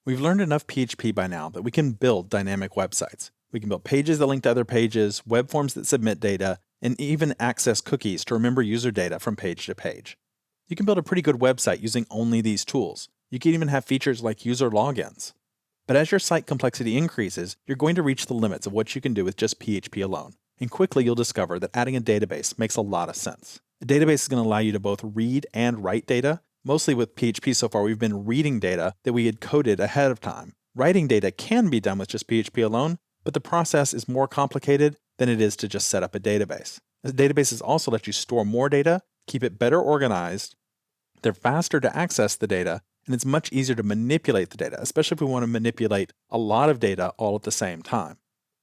We've learned enough PHP by now that we can build dynamic websites. We can build pages that link to other pages, web forms that submit data, and even access cookies to remember user data from page to page. You can build a pretty good website using only these tools. You can even have features like user logins. But as your site complexity increases, you're going to reach the limits of what you can do with just PHP alone. And quickly you'll discover that adding a database makes a lot of sense. A database is going to allow you to both read and write data. Mostly with PHP so far, we've been reading data that we had coded ahead of time. Writing data can be done with just PHP alone, but the process is more complicated than it is to just set up a database. Databases also let you store more data, keep it better organized, they're faster to access the data, and it's much easier to manipulate the data, especially if we want to manipulate a lot of data all at the same time.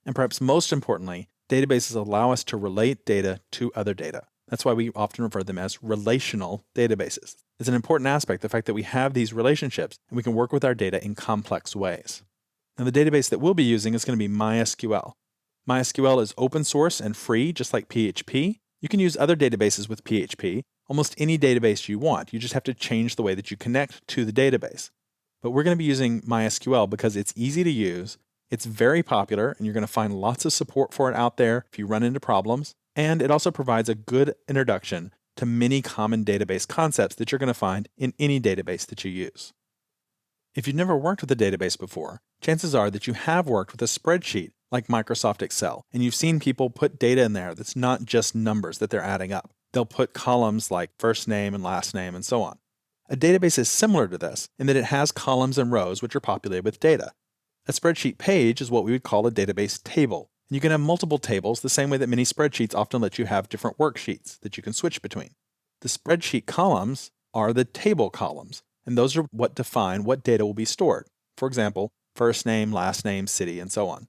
And perhaps most importantly, databases allow us to relate data to other data. That's why we often refer to them as relational databases. It's an important aspect, the fact that we have these relationships and we can work with our data in complex ways. Now, the database that we'll be using is going to be MySQL. MySQL is open source and free, just like PHP. You can use other databases with PHP, almost any database you want. You just have to change the way that you connect to the database. But we're going to be using MySQL because it's easy to use, it's very popular, and you're going to find lots of support for it out there if you run into problems. And it also provides a good introduction to many common database concepts that you're going to find in any database that you use. If you've never worked with a database before, chances are that you have worked with a spreadsheet like Microsoft Excel, and you've seen people put data in there that's not just numbers that they're adding up. They'll put columns like first name and last name and so on. A database is similar to this in that it has columns and rows which are populated with data. A spreadsheet page is what we would call a database table. And you can have multiple tables the same way that many spreadsheets often let you have different worksheets that you can switch between. The spreadsheet columns are the table columns, and those are what define what data will be stored. For example, first name, last name, city, and so on.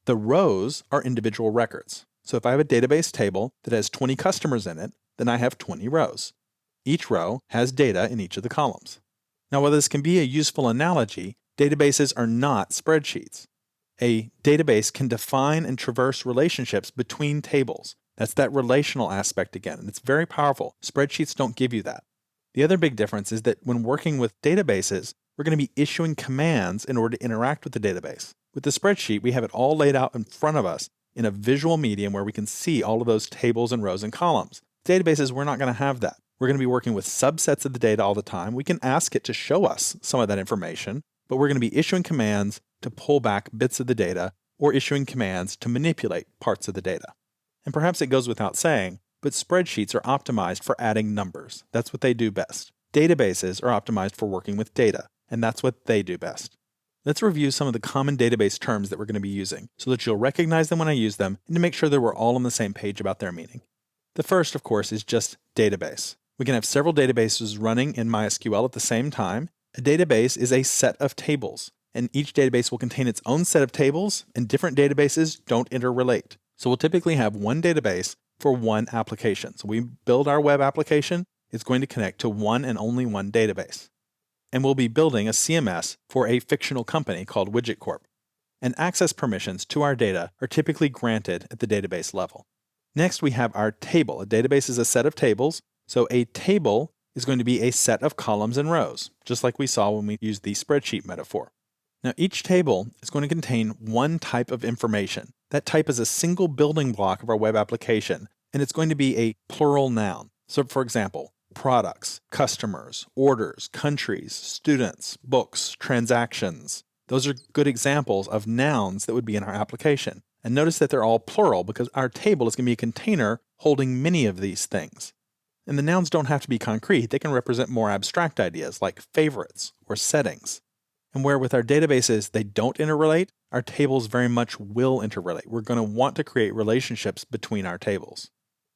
The rows are individual records. So if I have a database table that has 20 customers in it, then I have 20 rows. Each row has data in each of the columns. Now, while this can be a useful analogy, databases are not spreadsheets. A database can define and traverse relationships between tables. That's that relational aspect again, and it's very powerful. Spreadsheets don't give you that. The other big difference is that when working with databases, we're going to be issuing commands in order to interact with the database. With the spreadsheet, we have it all laid out in front of us in a visual medium where we can see all of those tables and rows and columns. Databases, we're not going to have that. We're going to be working with subsets of the data all the time. We can ask it to show us some of that information, but we're going to be issuing commands to pull back bits of the data or issuing commands to manipulate parts of the data. And perhaps it goes without saying, but spreadsheets are optimized for adding numbers. That's what they do best. Databases are optimized for working with data, and that's what they do best. Let's review some of the common database terms that we're going to be using so that you'll recognize them when I use them and to make sure that we're all on the same page about their meaning. The first, of course, is just database. We can have several databases running in MySQL at the same time. A database is a set of tables, and each database will contain its own set of tables, and different databases don't interrelate. So we'll typically have one database for one application. So we build our web application, it's going to connect to one and only one database. And we'll be building a CMS for a fictional company called Widget Corp. And access permissions to our data are typically granted at the database level. Next, we have our table. A database is a set of tables, so a table is going to be a set of columns and rows, just like we saw when we used the spreadsheet metaphor. Now, each table is going to contain one type of information. That type is a single building block of our web application, and it's going to be a plural noun. So, for example, products, customers, orders, countries, students, books, transactions. Those are good examples of nouns that would be in our application. And notice that they're all plural because our table is going to be a container holding many of these things. And the nouns don't have to be concrete. They can represent more abstract ideas like favorites or settings. And where with our databases they don't interrelate, our tables very much will interrelate. We're going to want to create relationships between our tables.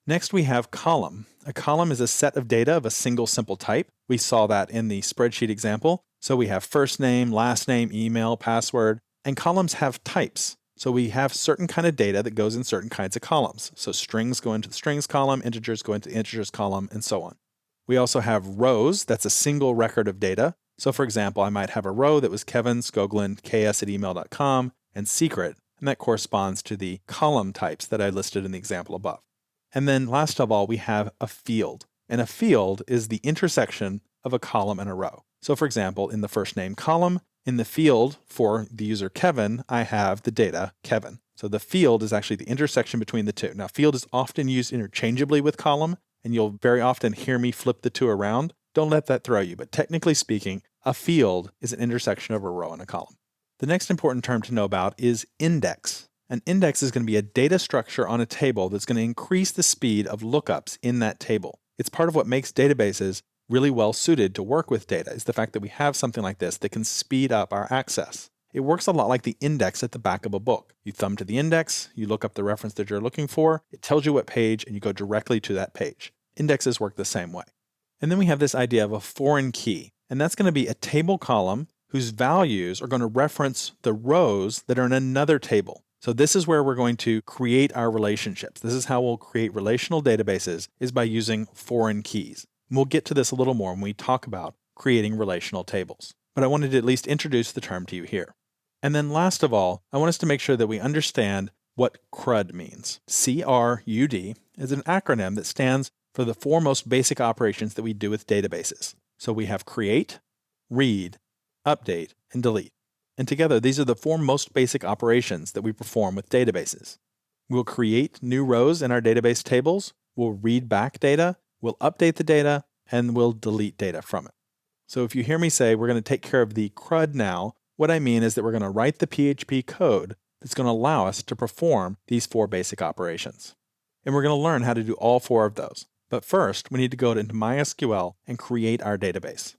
Next, we have column. A column is a set of data of a single simple type. We saw that in the spreadsheet example. So we have first name, last name, email, password, and columns have types. So we have certain kind of data that goes in certain kinds of columns. So strings go into the strings column, integers go into the integers column, and so on. We also have rows. That's a single record of data. So for example, I might have a row that was Kevin Skoglund, ks@email.com, and secret, and that corresponds to the column types that I listed in the example above. And then last of all, we have a field. And a field is the intersection of a column and a row. So for example, in the first name column, In the field for the user Kevin, I have the data Kevin. So the field is actually the intersection between the two. Now, field is often used interchangeably with column, and you'll very often hear me flip the two around. Don't let that throw you, but technically speaking, a field is an intersection of a row and a column. The next important term to know about is index. An index is going to be a data structure on a table that's going to increase the speed of lookups in that table. It's part of what makes databases really well suited to work with data, is the fact that we have something like this that can speed up our access. It works a lot like the index at the back of a book. You thumb to the index, you look up the reference that you're looking for, it tells you what page, and you go directly to that page. Indexes work the same way. And then we have this idea of a foreign key, and that's going to be a table column whose values are going to reference the rows that are in another table. So this is where we're going to create our relationships. This is how we'll create relational databases, is by using foreign keys. And we'll get to this a little more when we talk about creating relational tables. But I wanted to at least introduce the term to you here. And then last of all, I want us to make sure that we understand what CRUD means. C-R-U-D is an acronym that stands for the four most basic operations that we do with databases. So we have create, read, update, and delete. And together, these are the four most basic operations that we perform with databases. We'll create new rows in our database tables, we'll read back data, we'll update the data, and we'll delete data from it. So if you hear me say we're going to take care of the CRUD now, what I mean is that we're going to write the PHP code that's going to allow us to perform these four basic operations. And we're going to learn how to do all four of those. But first, we need to go into MySQL and create our database.